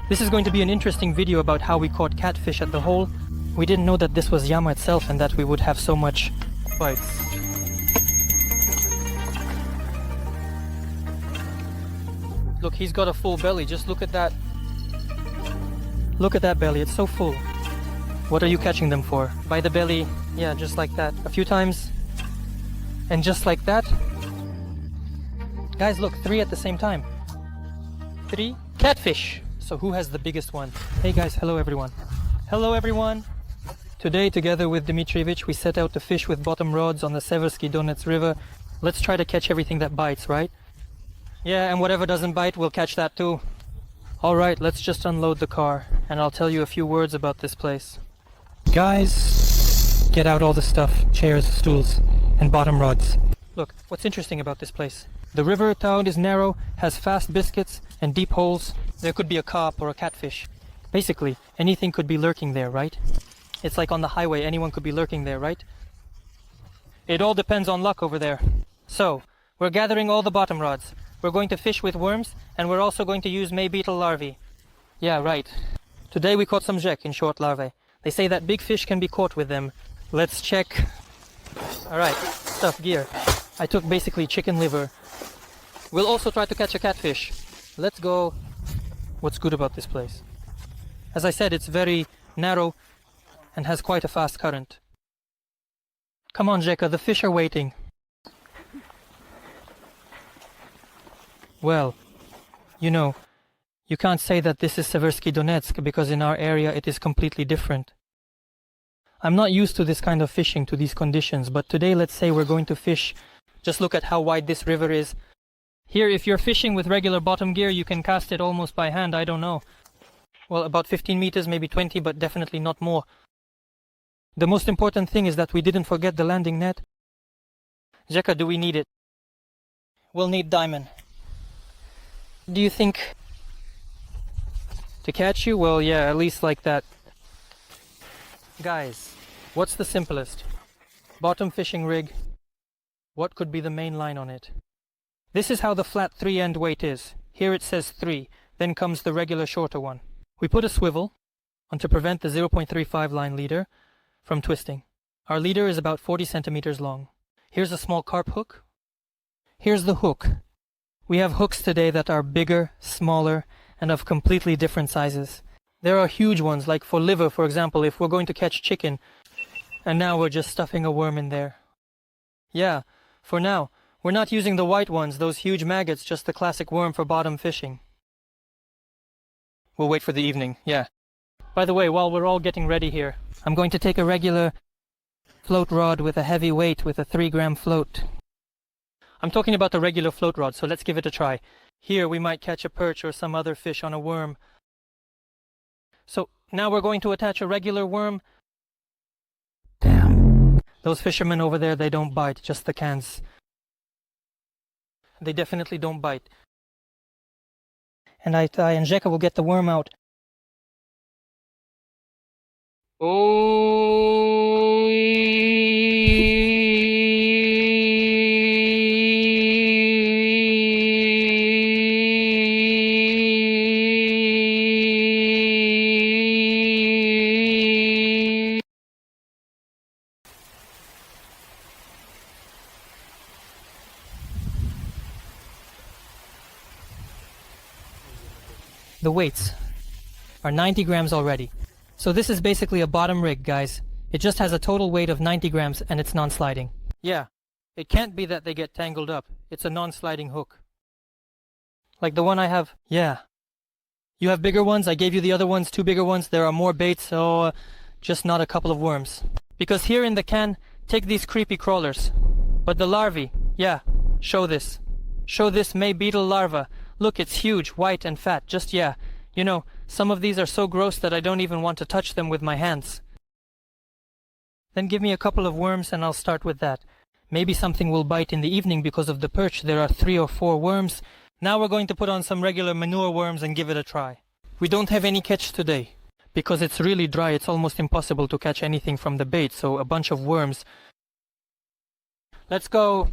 This is going to be an interesting video about how we caught catfish at the hole. We didn't know that this was Yama itself and that we would have so much bites. Look, he's got a full belly. Just look at that. Look at that belly, it's so full. What are you catching them for? By the belly, yeah, just like that. A few times. And just like that. Guys, look, 3 at the same time. 3 catfish. So who has the biggest one? Hey guys, hello everyone. Hello everyone. Today, together with Dmitrievich, we set out to fish with bottom rods on the Seversky Donets River. Let's try to catch everything that bites, right? Yeah, and whatever doesn't bite, we'll catch that too. Alright, let's just unload the car, and I'll tell you a few words about this place. Guys, get out all the stuff, chairs, stools, and bottom rods. Look, what's interesting about this place? The river town is narrow, has fast biscuits, and deep holes. There could be a carp or a catfish. Basically, anything could be lurking there, right? It's like on the highway, anyone could be lurking there, right? It all depends on luck over there. So, we're gathering all the bottom rods. We're going to fish with worms, and we're also going to use May beetle larvae. Yeah, right. Today we caught some zhek, in short, larvae. They say that big fish can be caught with them. Let's check. Alright, stuff, gear. I took basically chicken liver. We'll also try to catch a catfish. Let's go. What's good about this place? As I said, it's very narrow and has quite a fast current. Come on, Zheka, the fish are waiting. Well, you know, you can't say that this is Seversky Donetsk because in our area it is completely different. I'm not used to this kind of fishing, to these conditions, but today let's say we're going to fish. Just look at how wide this river is. Here, if you're fishing with regular bottom gear, you can cast it almost by hand, I don't know. Well, about 15 meters, maybe 20, but definitely not more. The most important thing is that we didn't forget the landing net. Zheka, do we need it? We'll need diamond. Do you think to catch you? Well, yeah, at least like that. Guys, what's the simplest? Bottom fishing rig. What could be the main line on it? This is how the flat 3-end weight is. Here it says 3, then comes the regular shorter one. We put a swivel on to prevent the 0.35 line leader from twisting. Our leader is about 40 centimeters long. Here's a small carp hook. Here's the hook. We have hooks today that are bigger, smaller, and of completely different sizes. There are huge ones, like for liver, for example, if we're going to catch chicken. And now we're just stuffing a worm in there. Yeah, for now. We're not using the white ones, those huge maggots, just the classic worm for bottom fishing. We'll wait for the evening, yeah. By the way, while we're all getting ready here, I'm going to take a regular float rod with a heavy weight with a 3-gram float. I'm talking about the regular float rod, so let's give it a try. Here we might catch a perch or some other fish on a worm. So now we're going to attach a regular worm. Damn. Those fishermen over there, they don't bite, just the cans. They definitely don't bite. And and Zheka will get the worm out. Oh. The weights are 90 grams already. So this is basically a bottom rig, guys. It just has a total weight of 90 grams and it's non-sliding. Yeah, it can't be that they get tangled up. It's a non-sliding hook. Like the one I have. Yeah. You have bigger ones. I gave you the other ones, 2 bigger ones. There are more baits, so just not a couple of worms. Because here in the can, take these creepy crawlers. But the larvae, yeah, show this. Show this May beetle larva. Look, it's huge, white and fat, just yeah. You know, some of these are so gross that I don't even want to touch them with my hands. Then give me a couple of worms and I'll start with that. Maybe something will bite in the evening because of the perch. There are 3 or 4 worms. Now we're going to put on some regular manure worms and give it a try. We don't have any catch today. Because it's really dry, it's almost impossible to catch anything from the bait, so a bunch of worms. Let's go.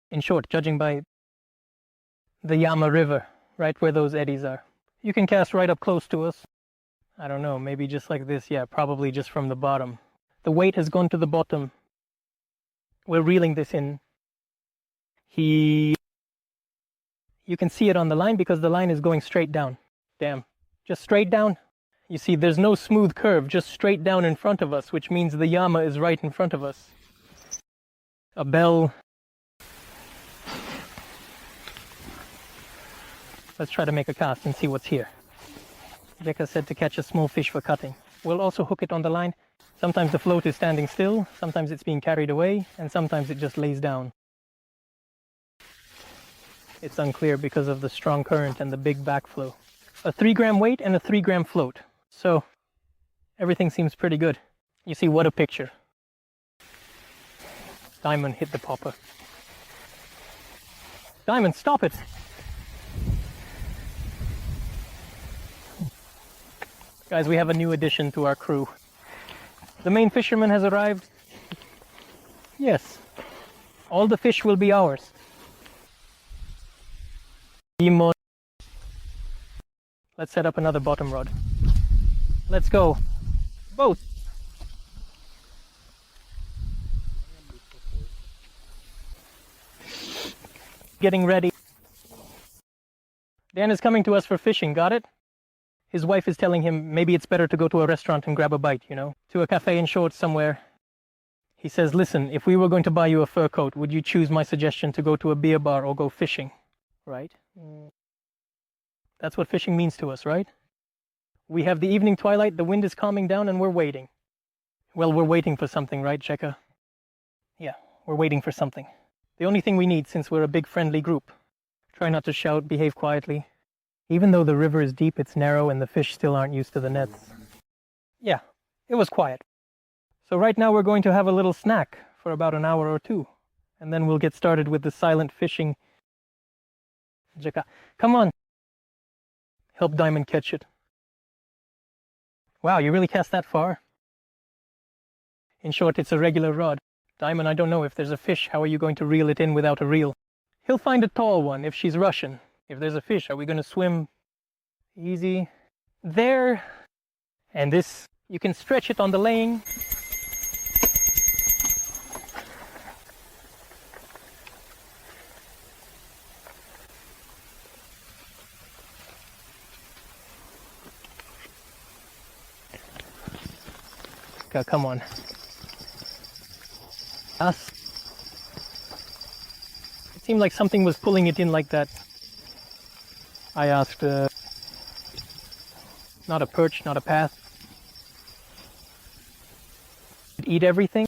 In short, judging by the Yama River, right where those eddies are. You can cast right up close to us. I don't know, maybe just like this. Yeah, probably just from the bottom. The weight has gone to the bottom. We're reeling this in. You can see it on the line because the line is going straight down. Damn. Just straight down. You see, there's no smooth curve, just straight down in front of us, which means the Yama is right in front of us. A bell. Let's try to make a cast and see what's here. Becca said to catch a small fish for cutting. We'll also hook it on the line. Sometimes the float is standing still, sometimes it's being carried away, and sometimes it just lays down. It's unclear because of the strong current and the big backflow. A 3-gram weight and a 3-gram float. So, everything seems pretty good. You see, what a picture. Diamond hit the popper. Diamond, stop it! Guys, we have a new addition to our crew. The main fisherman has arrived. Yes. All the fish will be ours. Let's set up another bottom rod. Let's go. Both. Getting ready. Dan is coming to us for fishing, got it? His wife is telling him maybe it's better to go to a restaurant and grab a bite, you know? To a cafe in shorts somewhere. He says, listen, if we were going to buy you a fur coat, would you choose my suggestion to go to a beer bar or go fishing? Right? That's what fishing means to us, right? We have the evening twilight, the wind is calming down, and we're waiting. Well, we're waiting for something, right, Cheka? Yeah, we're waiting for something. The only thing we need, since we're a big friendly group. Try not to shout, behave quietly. Even though the river is deep, it's narrow, and the fish still aren't used to the nets. Yeah, it was quiet. So right now we're going to have a little snack for about an hour or two. And then we'll get started with the silent fishing. Cheka, come on. Help Diamond catch it. Wow, you really cast that far? In short, it's a regular rod. Diamond, I don't know if there's a fish. How are you going to reel it in without a reel? He'll find a tall one if she's Russian. If there's a fish, are we going to swim? Easy. There. And this, you can stretch it on the laying. Come on. Us. It seemed like something was pulling it in like that. I asked, not a perch, not a path. Eat everything?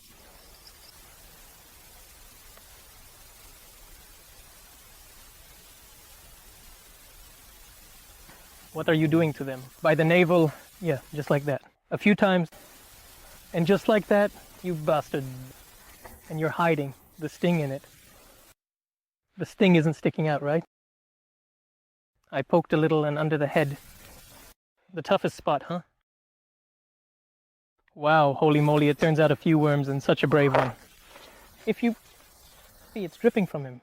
What are you doing to them? By the navel? Yeah, just like that. A few times. And just like that, you bastard. And you're hiding the sting in it. The sting isn't sticking out, right? I poked a little and under the head. The toughest spot, huh? Wow, holy moly, it turns out a few worms and such a brave one. If you... See, it's dripping from him.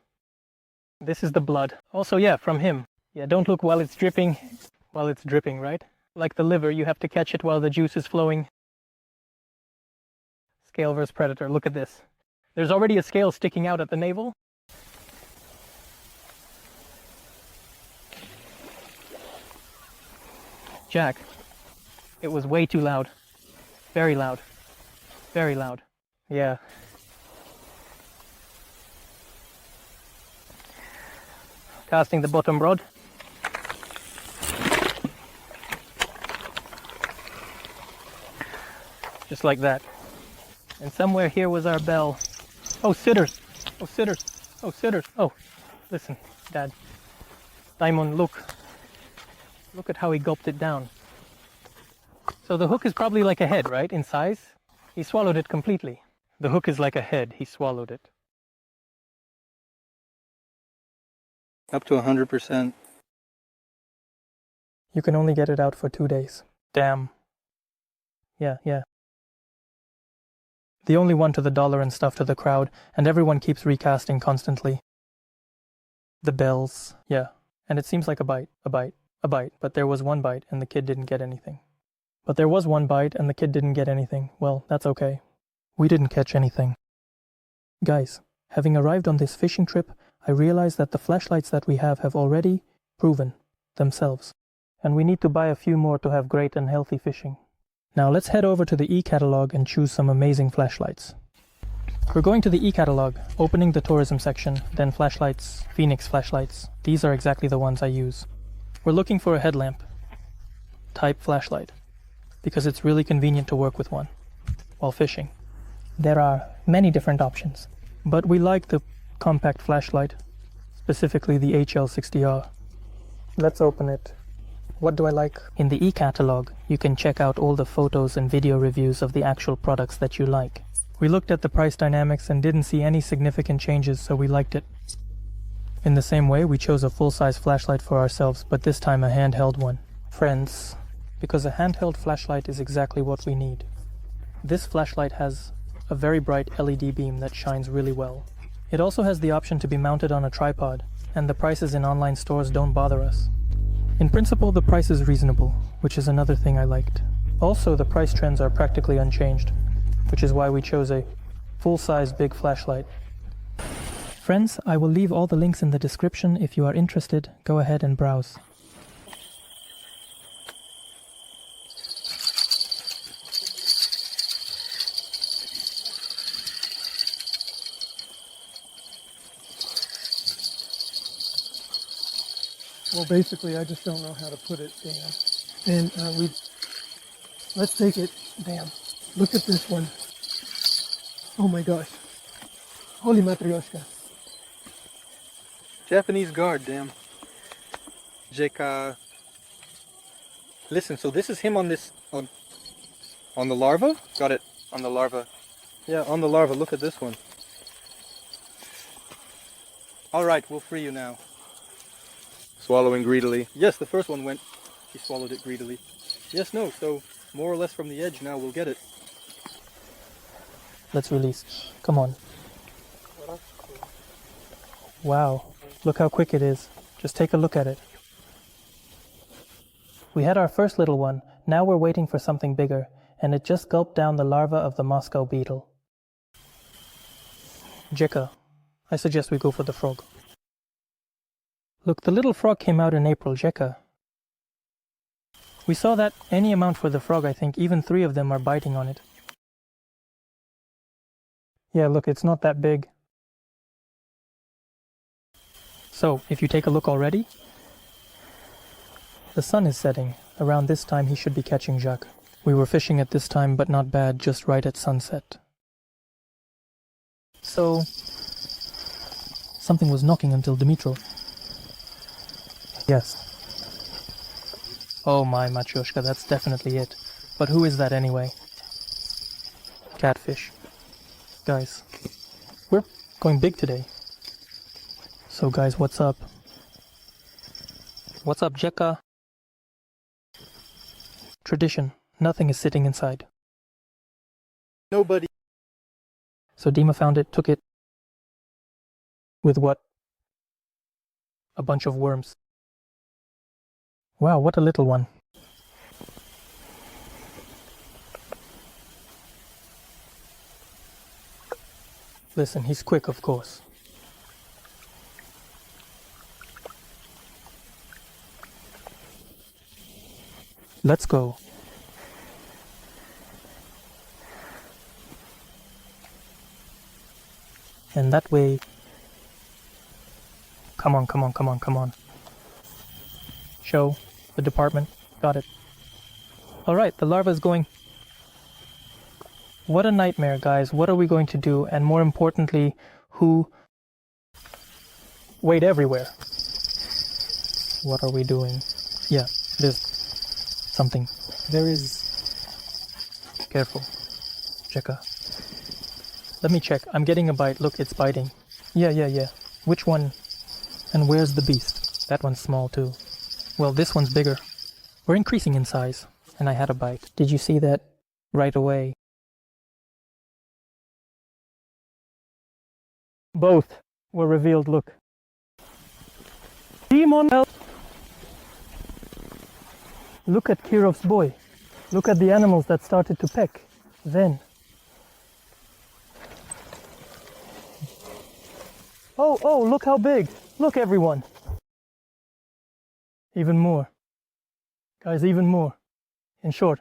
This is the blood. Also, yeah, from him. Yeah, don't look while it's dripping. While it's dripping, right? Like the liver, you have to catch it while the juice is flowing. Scale versus predator, look at this. There's already a scale sticking out at the navel. Jack, it was way too loud. Very loud. Very loud. Yeah. Casting the bottom rod. Just like that. And somewhere here was our bell. Oh, sitters! Oh, sitters! Oh, sitters! Oh, listen, Dad. Diamond, look. Look at how he gulped it down. So the hook is probably like a head, right, in size? He swallowed it completely. The hook is like a head. He swallowed it. Up to 100%. You can only get it out for 2 days. Damn. Yeah. The only one to the dollar and stuff to the crowd, and everyone keeps recasting constantly. The bells. Yeah. And it seems like a bite, but there was one bite and the kid didn't get anything. But there was one bite and the kid didn't get anything. Well, that's okay. We didn't catch anything. Guys, having arrived on this fishing trip, I realized that the flashlights that we have already proven themselves. And we need to buy a few more to have great and healthy fishing. Now let's head over to the e-catalog and choose some amazing flashlights. We're going to the e-catalog, opening the tourism section, then flashlights, Phoenix flashlights. These are exactly the ones I use. We're looking for a headlamp type flashlight because it's really convenient to work with one while fishing. There are many different options, but we like the compact flashlight, specifically the HL60R. Let's open it. What do I like? In the e-catalog, you can check out all the photos and video reviews of the actual products that you like. We looked at the price dynamics and didn't see any significant changes, so we liked it. In the same way, we chose a full-size flashlight for ourselves, but this time a handheld one. Friends, because a handheld flashlight is exactly what we need. This flashlight has a very bright LED beam that shines really well. It also has the option to be mounted on a tripod, and the prices in online stores don't bother us. In principle, the price is reasonable, which is another thing I liked. Also, the price trends are practically unchanged, which is why we chose a full-size big flashlight. Friends, I will leave all the links in the description. If you are interested, go ahead and browse. Well, basically, I just don't know how to put it, Dan. And let's take it, damn. Look at this one. Oh my gosh. Holy matryoshka. Japanese guard, damn. Jeka. Listen, so this is him on this, on the larva? Got it, on the larva. Yeah, on the larva, look at this one. Alright, we'll free you now. Swallowing greedily. Yes, the first one went. He swallowed it greedily. Yes, no, so more or less from the edge now, we'll get it. Let's release. Come on. Wow, look how quick it is. Just take a look at it. We had our first little one, now we're waiting for something bigger, and it just gulped down the larva of the Moscow beetle. Jeka, I suggest we go for the frog. Look, the little frog came out in April, Jeka. We saw that any amount for the frog, I think. Even 3 of them are biting on it. Yeah, look, it's not that big. So, if you take a look already, the sun is setting. Around this time, he should be catching Jacques. We were fishing at this time, but not bad, just right at sunset. So, something was knocking until Dimitro. Yes. Oh my, Matryoshka, that's definitely it. But who is that anyway? Catfish. Guys, we're going big today. So guys, what's up? What's up, Jeka? Tradition. Nothing is sitting inside. Nobody. So Dima found it, took it. With what? A bunch of worms. Wow, what a little one. Listen, he's quick, of course. Let's go. And that way... Come on, come on, come on, come on. Show the department. Got it. Alright, the larva is going. What a nightmare, guys. What are we going to do? And more importantly, who... Wait, everywhere. What are we doing? Yeah, there's something. There is... Careful. Jeka. Let me check. I'm getting a bite. Look, it's biting. Yeah. Which one? And where's the beast? That one's small too. Well, this one's bigger. We're increasing in size. And I had a bite. Did you see that? Right away. Both were revealed. Look. Demon help! Look at Kirov's boy. Look at the animals that started to peck. Then. Oh, look how big. Look, everyone. Even more. Guys, even more. In short,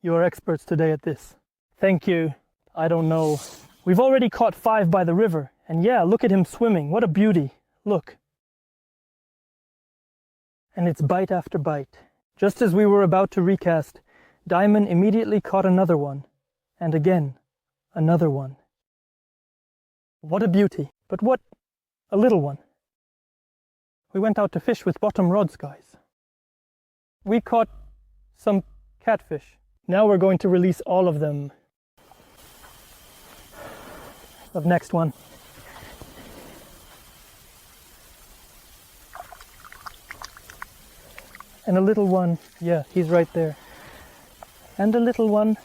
you are experts today at this. Thank you. I don't know. We've already caught 5 by the river. And yeah, look at him swimming. What a beauty. Look. And it's bite after bite. Just as we were about to recast, Diamond immediately caught another one. And again, another one. What a beauty. But what a little one. We went out to fish with bottom rods, guys. We caught some catfish. Now we're going to release all of them. The next one. And a little one. Yeah, he's right there. And a little one.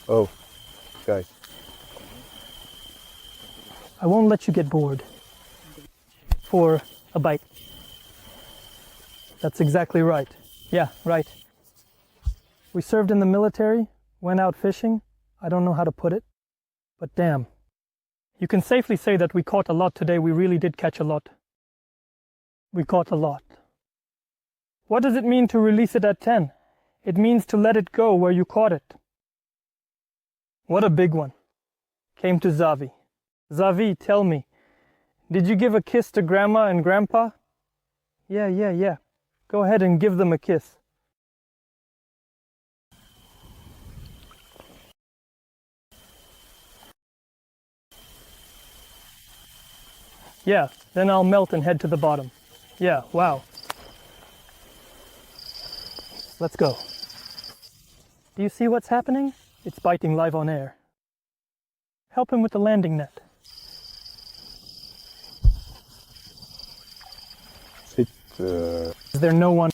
Oh, guys. I won't let you get bored. For a bite. That's exactly right. Yeah, right. We served in the military, went out fishing. I don't know how to put it, but damn. You can safely say that we caught a lot today. We really did catch a lot. We caught a lot. What does it mean to release it at 10? It means to let it go where you caught it. What a big one. Came to Zavi. Zavi, tell me, did you give a kiss to Grandma and Grandpa? Yeah. Go ahead and give them a kiss. Yeah, then I'll melt and head to the bottom. Yeah, wow. Let's go. Do you see what's happening? It's biting live on air. Help him with the landing net. Is there no one?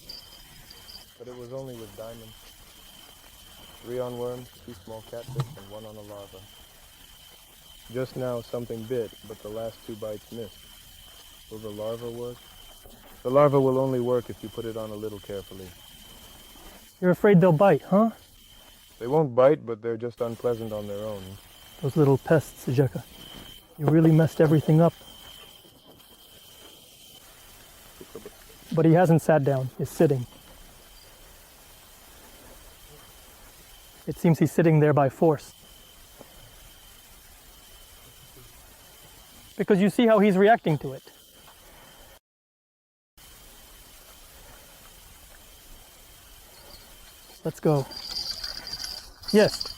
But it was only with Diamond. 3 on worms, 2 small catfish, and 1 on a larva. Just now something bit, but the last 2 bites missed. Will the larva work? The larva will only work if you put it on a little carefully. You're afraid they'll bite, huh? They won't bite, but they're just unpleasant on their own. Those little pests, Jeka. You really messed everything up. But he hasn't sat down, he's sitting. It seems he's sitting there by force. Because you see how he's reacting to it. Let's go. Yes.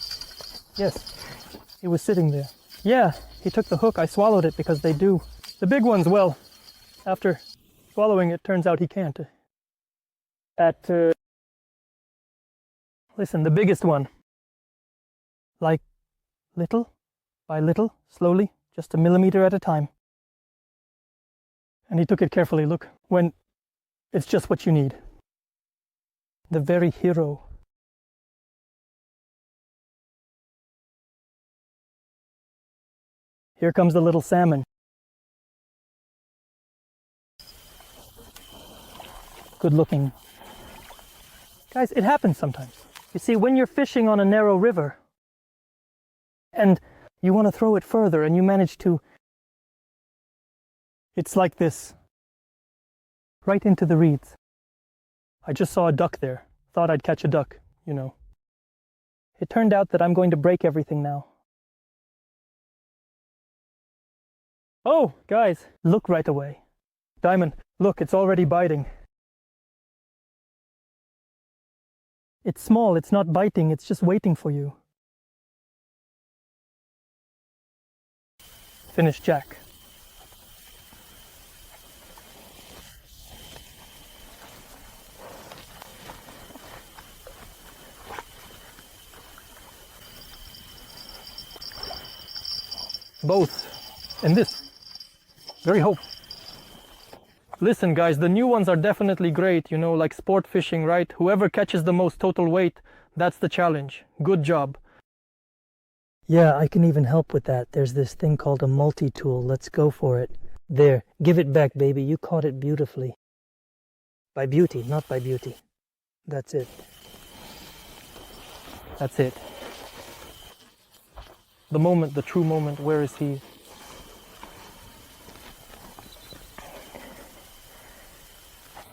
He was sitting there. Yeah, he took the hook. I swallowed it because they do. The big ones, well, after swallowing it, turns out he can't. Listen, the biggest one. Like, little by little, slowly, just a millimeter at a time. And he took it carefully, look, when it's just what you need. The very hero. Here comes the little salmon. Good looking. Guys, it happens sometimes. You see, when you're fishing on a narrow river and you want to throw it further and you manage to, it's like this. Right into the reeds. I just saw a duck there. Thought I'd catch a duck, you know. It turned out that I'm going to break everything now. Oh, guys, look right away. Diamond, look, it's already biting. It's small, it's not biting, it's just waiting for you. Finish Jack. Both. And this. Very hope. Listen, guys, the new ones are definitely great, you know, like sport fishing, right? Whoever catches the most total weight, that's the challenge. Good job. Yeah, I can even help with that. There's this thing called a multi-tool. Let's go for it. There, give it back, baby. You caught it beautifully. By beauty, not by beauty. That's it. That's it. The moment, the true moment, where is he?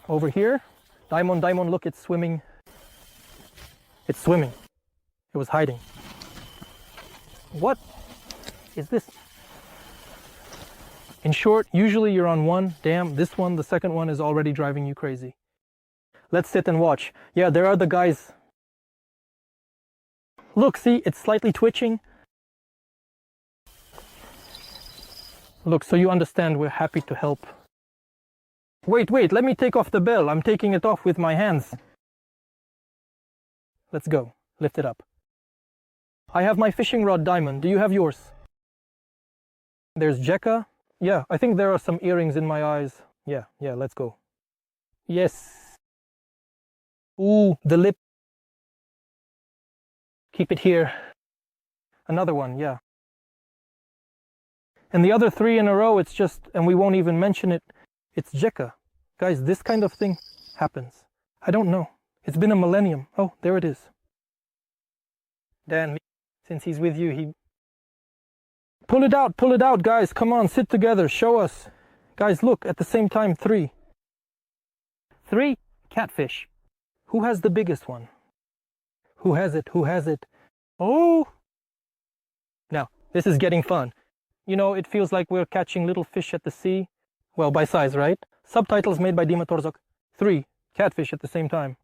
Over here. Diamond, diamond, look, it's swimming. It's swimming. It was hiding. What is this? In short, usually you're on one. Damn, this one, the second one is already driving you crazy. Let's sit and watch. Yeah, there are the guys. Look, see, it's slightly twitching. Look, so you understand we're happy to help. Wait, let me take off the bell. I'm taking it off with my hands. Let's go. Lift it up. I have my fishing rod diamond. Do you have yours? There's Jekka. Yeah, I think there are some earrings in my eyes. Yeah, let's go. Yes. Ooh, the lip. Keep it here. Another one, yeah. And the other 3 in a row, it's just, and we won't even mention it, it's Jekka. Guys, this kind of thing happens. I don't know. It's been a millennium. Oh, there it is. Dan, since he's with you, he... Pull it out, guys. Come on, sit together, show us. Guys, look, at the same time, 3. 3 catfish. Who has the biggest one? Who has it? Oh! Now, this is getting fun. You know, it feels like we're catching little fish at the sea. Well, by size, right? Subtitles made by Dima Torzok. 3 catfish at the same time.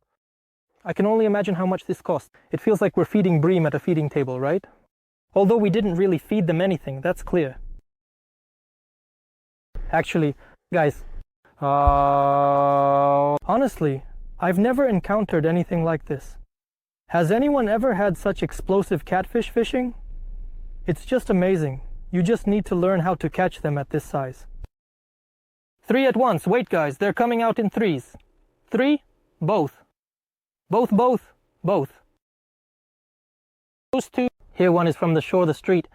I can only imagine how much this costs. It feels like we're feeding bream at a feeding table, right? Although we didn't really feed them anything, that's clear. Actually, guys, honestly, I've never encountered anything like this. Has anyone ever had such explosive catfish fishing? It's just amazing. You just need to learn how to catch them at this size. 3 at once. Wait, guys, they're coming out in 3s. 3, both. Both. Those 2. Here one is from the shore of the street.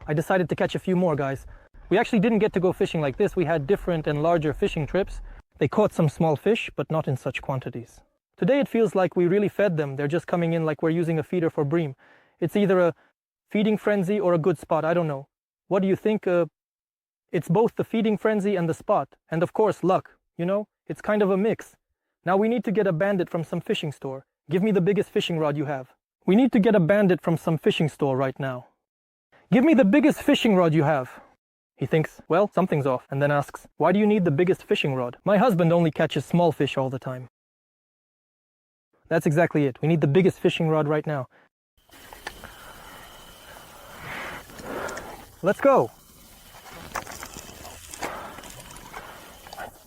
I decided to catch a few more, guys. We actually didn't get to go fishing like this. We had different and larger fishing trips. They caught some small fish, but not in such quantities. Today it feels like we really fed them. They're just coming in like we're using a feeder for bream. It's either a feeding frenzy or a good spot. I don't know. What do you think? It's both the feeding frenzy and the spot. And of course, luck. You know, it's kind of a mix. Now we need to get a bandit from some fishing store. Give me the biggest fishing rod you have. We need to get a bandit from some fishing store right now. Give me the biggest fishing rod you have. He thinks, well, something's off, and then asks, why do you need the biggest fishing rod? My husband only catches small fish all the time. That's exactly it. We need the biggest fishing rod right now. Let's go.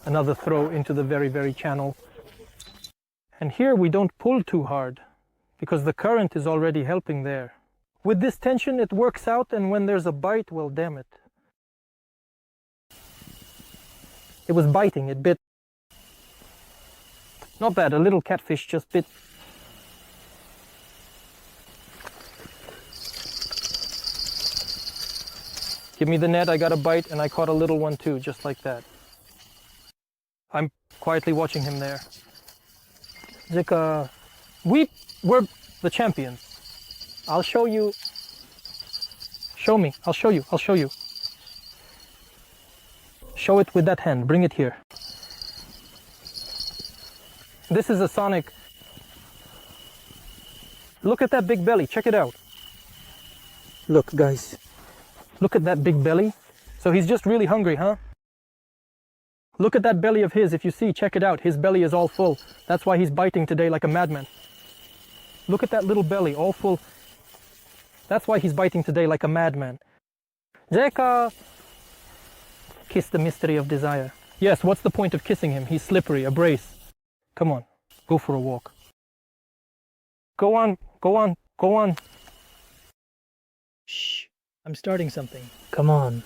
Another throw into the very, very channel. And here we don't pull too hard, because the current is already helping there. With this tension, it works out, and when there's a bite, well, damn it. It was biting, it bit. Not bad, a little catfish just bit. Give me the net, I got a bite, and I caught a little one too, just like that. I'm quietly watching him there. Zika, we're the champions. I'll show you. Show me, I'll show you. Show it with that hand, bring it here. This is a Sonic. Look at that big belly, check it out. Look, guys. Look at that big belly. So he's just really hungry, huh? Look at that belly of his. If you see, check it out. His belly is all full. That's why he's biting today like a madman. Look at that little belly, all full. That's why he's biting today like a madman. Jeka! Kiss the mystery of desire. Yes, what's the point of kissing him? He's slippery, a brace. Come on, go for a walk. Go on. Shh, I'm starting something. Come on.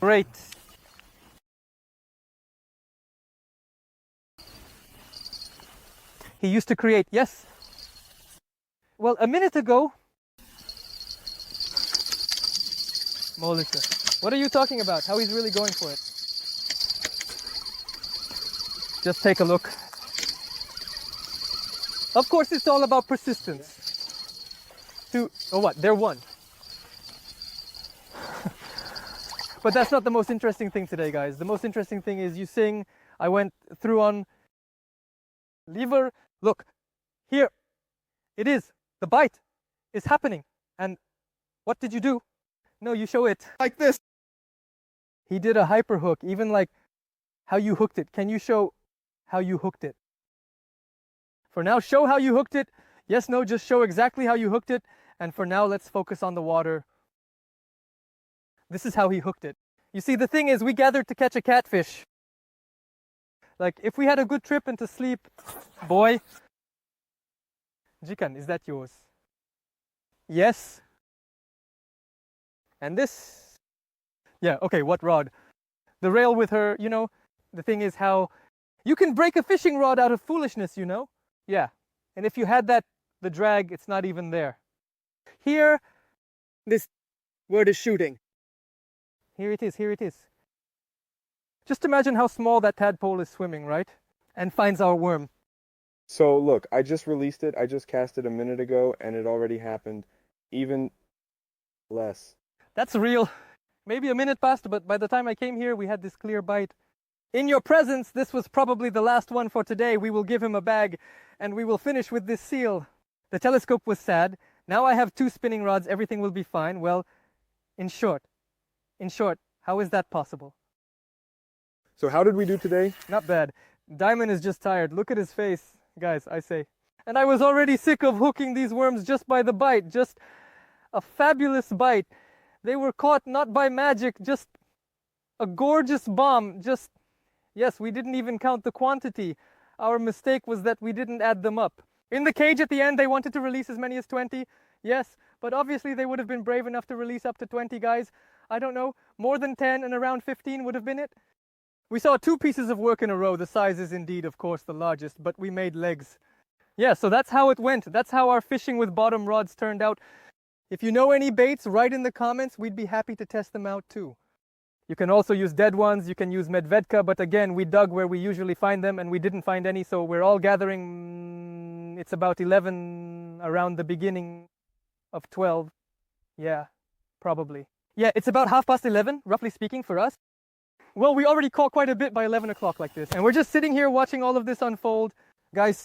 Great. He used to create, yes. Well, a minute ago, Melissa, what are you talking about? How he's really going for it? Just take a look. Of course, it's all about persistence. Oh what? They're one. But that's not the most interesting thing today, guys. The most interesting thing is you sing. I went through on lever. Look, here it is. The bite is happening. And what did you do? No, you show it like this. He did a hyper hook, even like how you hooked it. Can you show how you hooked it? For now, show how you hooked it. Yes, no, just show exactly how you hooked it. And for now, let's focus on the water. This is how he hooked it. You see, the thing is, we gathered to catch a catfish. Like, if we had a good trip and to sleep, boy. Jikan, is that yours? Yes. And this? Yeah, okay, what rod? The rail with her, you know, the thing is how you can break a fishing rod out of foolishness, you know? Yeah. And if you had that, the drag, it's not even there. Here, this word is shooting. Here it is, here it is. Just imagine how small that tadpole is swimming, right? And finds our worm. So look, I just released it. I just cast it a minute ago and it already happened. Even less. That's real. Maybe a minute passed, but by the time I came here, we had this clear bite. In your presence, this was probably the last one for today. We will give him a bag and we will finish with this seal. The telescope was sad. Now I have 2 spinning rods. Everything will be fine. Well, in short, how is that possible? So how did we do today? Not bad. Diamond is just tired. Look at his face, guys, I say. And I was already sick of hooking these worms just by the bite. Just a fabulous bite. They were caught not by magic, just a gorgeous bomb. Just, yes, we didn't even count the quantity. Our mistake was that we didn't add them up. In the cage at the end, they wanted to release as many as 20. Yes, but obviously they would have been brave enough to release up to 20, guys. I don't know, more than 10 and around 15 would have been it. We saw 2 pieces of work in a row. The size is indeed, of course, the largest, but we made legs. Yeah, so that's how it went. That's how our fishing with bottom rods turned out. If you know any baits, write in the comments. We'd be happy to test them out too. You can also use dead ones. You can use medvedka, but again, we dug where we usually find them and we didn't find any, so we're all gathering. It's about 11 around the beginning of 12. Yeah, probably. Yeah, it's about 11:30, roughly speaking, for us. Well, we already caught quite a bit by 11 o'clock like this. And we're just sitting here watching all of this unfold. Guys,